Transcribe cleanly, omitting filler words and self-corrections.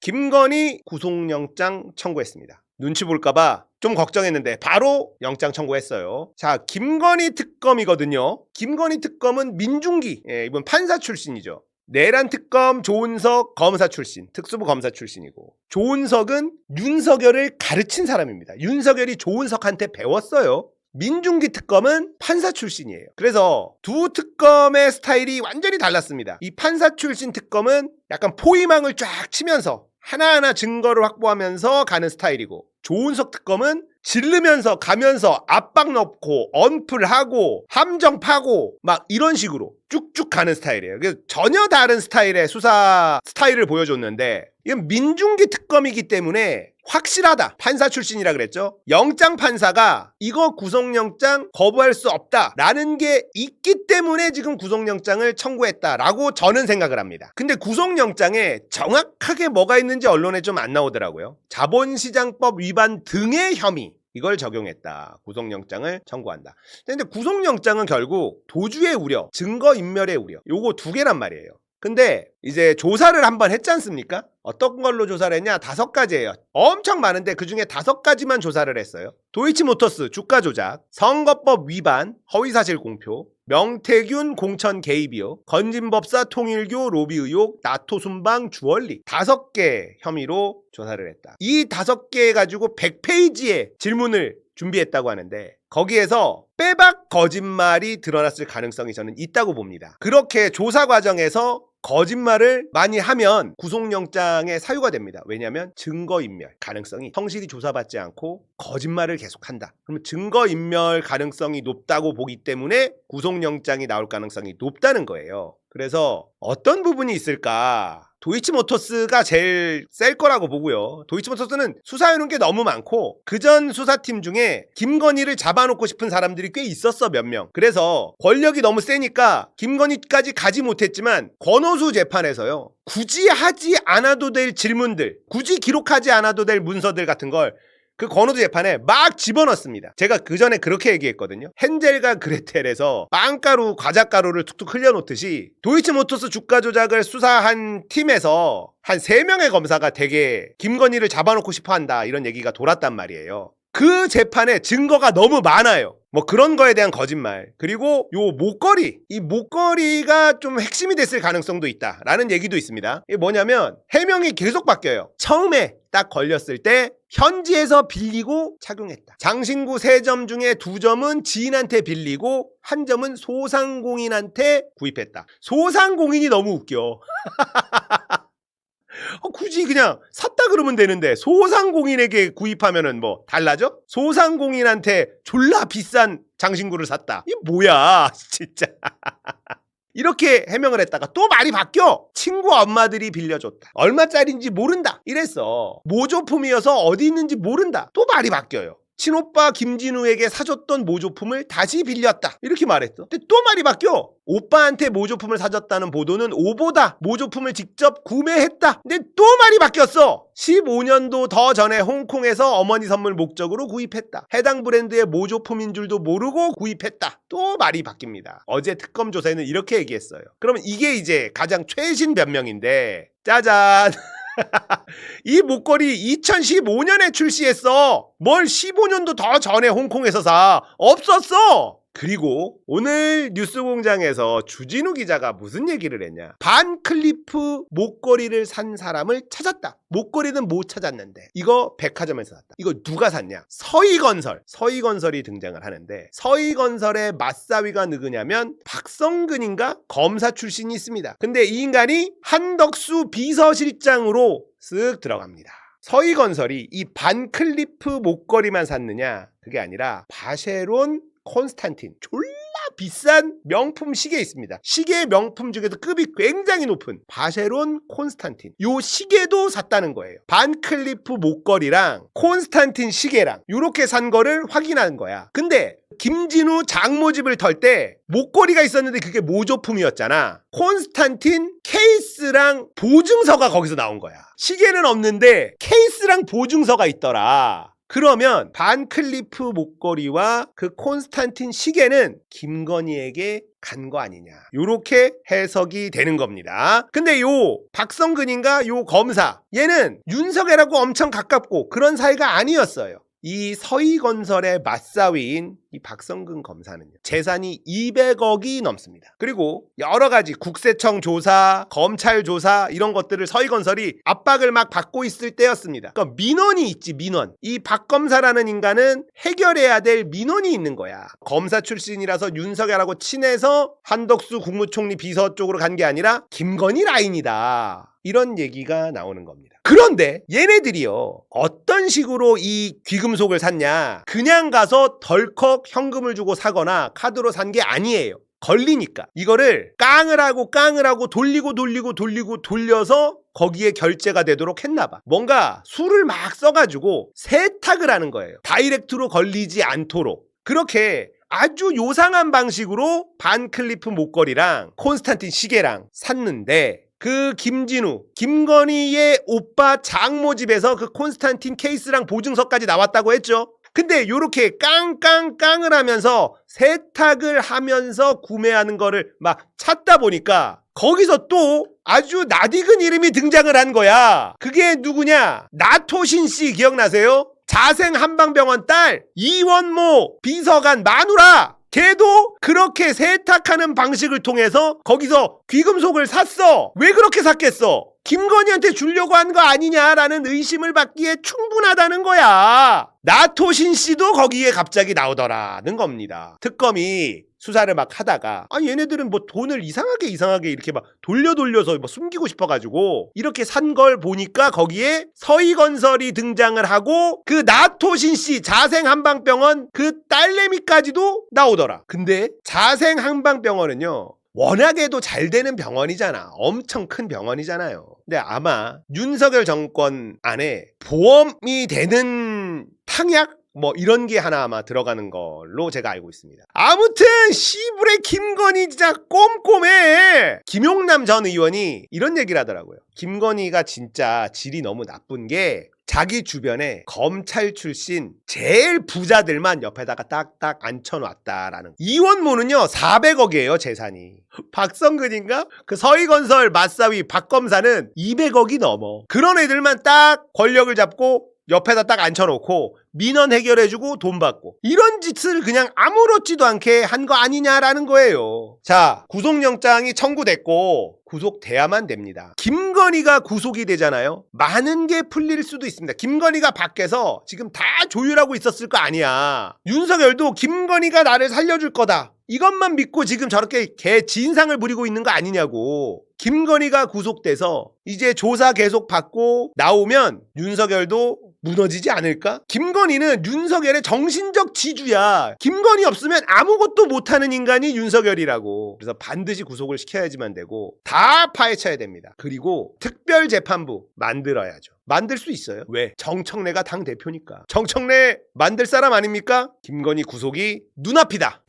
김건희 구속영장 청구했습니다. 눈치 볼까봐 좀 걱정했는데 바로 영장 청구했어요. 자, 김건희 특검이거든요. 김건희 특검은 민중기, 이번 판사 출신이죠. 내란 특검 조은석 검사 출신, 특수부 검사 출신이고, 조은석은 윤석열을 가르친 사람입니다. 윤석열이 조은석한테 배웠어요. 민중기 특검은 판사 출신이에요. 그래서 두 특검의 스타일이 완전히 달랐습니다. 이 판사 출신 특검은 약간 포위망을 쫙 치면서 하나하나 증거를 확보하면서 가는 스타일이고, 조은석 특검은 질르면서 가면서 압박 넣고 언플하고 함정 파고 막 이런 식으로 쭉쭉 가는 스타일이에요. 그래서 전혀 다른 스타일의 수사 스타일을 보여줬는데, 이건 민중기 특검이기 때문에 확실하다. 판사 출신이라 그랬죠. 영장 판사가 이거 구속영장 거부할 수 없다라는 게 있기 때문에 지금 구속영장을 청구했다라고 저는 생각을 합니다. 근데 구속영장에 정확하게 뭐가 있는지 언론에 좀 안 나오더라고요. 자본시장법 위반 등의 혐의, 이걸 적용했다. 구속영장을 청구한다. 근데 구속영장은 결국 도주의 우려, 증거인멸의 우려, 요거 두 개란 말이에요. 근데 이제 조사를 한번 했지 않습니까? 어떤 걸로 조사를 했냐? 5가지예요. 엄청 많은데 그중에 5가지만 조사를 했어요. 도이치모터스 주가 조작, 선거법 위반, 허위사실 공표, 명태균 공천 개입이요, 건진법사 통일교 로비 의혹, 나토 순방 주얼리, 5개 혐의로 조사를 했다. 이 5개 가지고 100페이지의 질문을 준비했다고 하는데, 거기에서 빼박 거짓말이 드러났을 가능성이 저는 있다고 봅니다. 그렇게 조사 과정에서 거짓말을 많이 하면 구속영장에 사유가 됩니다. 왜냐하면 증거인멸 가능성이, 성실히 조사받지 않고 거짓말을 계속한다. 그러면 증거인멸 가능성이 높다고 보기 때문에 구속영장이 나올 가능성이 높다는 거예요. 그래서 어떤 부분이 있을까? 도이치모터스가 제일 셀 거라고 보고요. 도이치모터스는 수사해놓은 게 너무 많고, 그전 수사팀 중에 김건희를 잡아놓고 싶은 사람들이 꽤 있었어, 몇 명. 그래서 권력이 너무 세니까 김건희까지 가지 못했지만 권오수 재판에서요, 굳이 하지 않아도 될 질문들, 굳이 기록하지 않아도 될 문서들 같은 걸 그 권오수 재판에 막 집어넣습니다. 제가 그 전에 그렇게 얘기했거든요. 헨젤과 그레텔에서 빵가루, 과자가루를 툭툭 흘려놓듯이 도이치모터스 주가 조작을 수사한 팀에서 한 3명의 검사가 되게 김건희를 잡아놓고 싶어한다, 이런 얘기가 돌았단 말이에요. 그 재판에 증거가 너무 많아요. 뭐 그런 거에 대한 거짓말, 그리고 요 목걸이, 이 목걸이가 좀 핵심이 됐을 가능성도 있다라는 얘기도 있습니다. 이게 뭐냐면 해명이 계속 바뀌어요. 처음에 딱 걸렸을 때 현지에서 빌리고 착용했다. 장신구 3점 중에 2점은 지인한테 빌리고 1점은 소상공인한테 구입했다. 소상공인이 너무 웃겨. 굳이 그냥 샀다 그러면 되는데 소상공인에게 구입하면은 뭐 달라져? 소상공인한테 졸라 비싼 장신구를 샀다. 이게 뭐야 진짜. 이렇게 해명을 했다가 또 말이 바뀌어. 친구 엄마들이 빌려줬다. 얼마짜리인지 모른다 이랬어. 모조품이어서 어디 있는지 모른다. 또 말이 바뀌어요. 친오빠 김진우에게 사줬던 모조품을 다시 빌렸다, 이렇게 말했어. 근데 또 말이 바뀌어. 오빠한테 모조품을 사줬다는 보도는 오보다. 모조품을 직접 구매했다. 근데 또 말이 바뀌었어. 15년도 더 전에 홍콩에서 어머니 선물 목적으로 구입했다. 해당 브랜드의 모조품인 줄도 모르고 구입했다. 또 말이 바뀝니다. 어제 특검 조사에는 이렇게 얘기했어요. 그러면 이게 이제 가장 최신 변명인데, 짜잔. 이 목걸이 2015년에 출시했어. 뭘 15년도 더 전에 홍콩에서 사. 없었어. 그리고 오늘 뉴스공장에서 주진우 기자가 무슨 얘기를 했냐. 반클리프 목걸이를 산 사람을 찾았다. 목걸이는 못 찾았는데 이거 백화점에서 샀다. 이거 누가 샀냐. 서희건설이 등장을 하는데, 서희건설의 맞사위가 누구냐면 박성근인가 검사 출신이 있습니다. 근데 이 인간이 한덕수 비서실장으로 쓱 들어갑니다. 서희건설이 이 반클리프 목걸이만 샀느냐, 그게 아니라 바쉐론 콘스탄틴, 졸라 비싼 명품 시계 있습니다. 시계 명품 중에도 급이 굉장히 높은 바쉐론 콘스탄틴, 요 시계도 샀다는 거예요. 반클리프 목걸이랑 콘스탄틴 시계랑 요렇게 산 거를 확인한 거야. 근데 김진우 장모집을 털 때 목걸이가 있었는데 그게 모조품이었잖아. 콘스탄틴 케이스랑 보증서가 거기서 나온 거야. 시계는 없는데 케이스랑 보증서가 있더라. 그러면 반클리프 목걸이와 그 콘스탄틴 시계는 김건희에게 간 거 아니냐, 요렇게 해석이 되는 겁니다. 근데 요 박성근인가 요 검사, 얘는 윤석열하고 엄청 가깝고 그런 사이가 아니었어요. 이 서희건설의 맞사위인 이 박성근 검사는요, 재산이 200억이 넘습니다. 그리고 여러 가지 국세청 조사, 검찰 조사 이런 것들을 서희건설이 압박을 막 받고 있을 때였습니다. 그러니까 민원이 있지, 민원. 이 박 검사라는 인간은 해결해야 될 민원이 있는 거야. 검사 출신이라서 윤석열하고 친해서 한덕수 국무총리 비서 쪽으로 간 게 아니라 김건희 라인이다, 이런 얘기가 나오는 겁니다. 그런데 얘네들이요, 어떤 식으로 이 귀금속을 샀냐, 그냥 가서 덜컥 현금을 주고 사거나 카드로 산 게 아니에요. 걸리니까 이거를 깡을 하고 돌려서 거기에 결제가 되도록 했나봐. 뭔가 수를 막 써가지고 세탁을 하는 거예요. 다이렉트로 걸리지 않도록. 그렇게 아주 요상한 방식으로 반클리프 목걸이랑 콘스탄틴 시계랑 샀는데, 그 김진우, 김건희의 오빠 장모 집에서 그 콘스탄틴 케이스랑 보증서까지 나왔다고 했죠. 근데 요렇게 깡을 하면서 세탁을 하면서 구매하는 거를 막 찾다 보니까 거기서 또 아주 낯익은 이름이 등장을 한 거야. 그게 누구냐? 나토신 씨 기억나세요? 자생 한방병원 딸 이원모 비서관 마누라. 걔도 그렇게 세탁하는 방식을 통해서 거기서 귀금속을 샀어. 왜 그렇게 샀겠어? 김건희한테 주려고 한 거 아니냐라는 의심을 받기에 충분하다는 거야. 나토신 씨도 거기에 갑자기 나오더라는 겁니다. 특검이 수사를 막 하다가, 아니 얘네들은 뭐 돈을 이상하게 이렇게 막 돌려서 뭐 숨기고 싶어가지고 이렇게 산 걸 보니까 거기에 서희건설이 등장을 하고 그 나토신 씨 자생한방병원 그 딸내미까지도 나오더라. 근데 자생한방병원은요, 워낙에도 잘 되는 병원이잖아. 엄청 큰 병원이잖아요. 근데 아마 윤석열 정권 안에 보험이 되는 탕약? 뭐 이런 게 하나 아마 들어가는 걸로 제가 알고 있습니다. 아무튼 시불의 김건희 진짜 꼼꼼해. 김용남 전 의원이 이런 얘기를 하더라고요. 김건희가 진짜 질이 너무 나쁜 게 자기 주변에 검찰 출신 제일 부자들만 옆에다가 딱딱 앉혀놨다라는. 이원모는요 400억이에요 재산이. 박성근인가? 그 서희건설 맞사위 박검사는 200억이 넘어. 그런 애들만 딱 권력을 잡고 옆에다 딱 앉혀놓고 민원 해결해주고 돈 받고, 이런 짓을 그냥 아무렇지도 않게 한 거 아니냐라는 거예요. 자, 구속영장이 청구됐고 구속돼야만 됩니다. 김건희가 구속이 되잖아요. 많은 게 풀릴 수도 있습니다. 김건희가 밖에서 지금 다 조율하고 있었을 거 아니야. 윤석열도 김건희가 나를 살려줄 거다, 이것만 믿고 지금 저렇게 개 진상을 부리고 있는 거 아니냐고. 김건희가 구속돼서 이제 조사 계속 받고 나오면 윤석열도 무너지지 않을까? 김건희는 윤석열의 정신적 지주야. 김건희 없으면 아무것도 못하는 인간이 윤석열이라고. 그래서 반드시 구속을 시켜야지만 되고 다 파헤쳐야 됩니다. 그리고 특별재판부 만들어야죠. 만들 수 있어요. 왜? 정청래가 당대표니까. 정청래 만들 사람 아닙니까? 김건희 구속이 눈앞이다.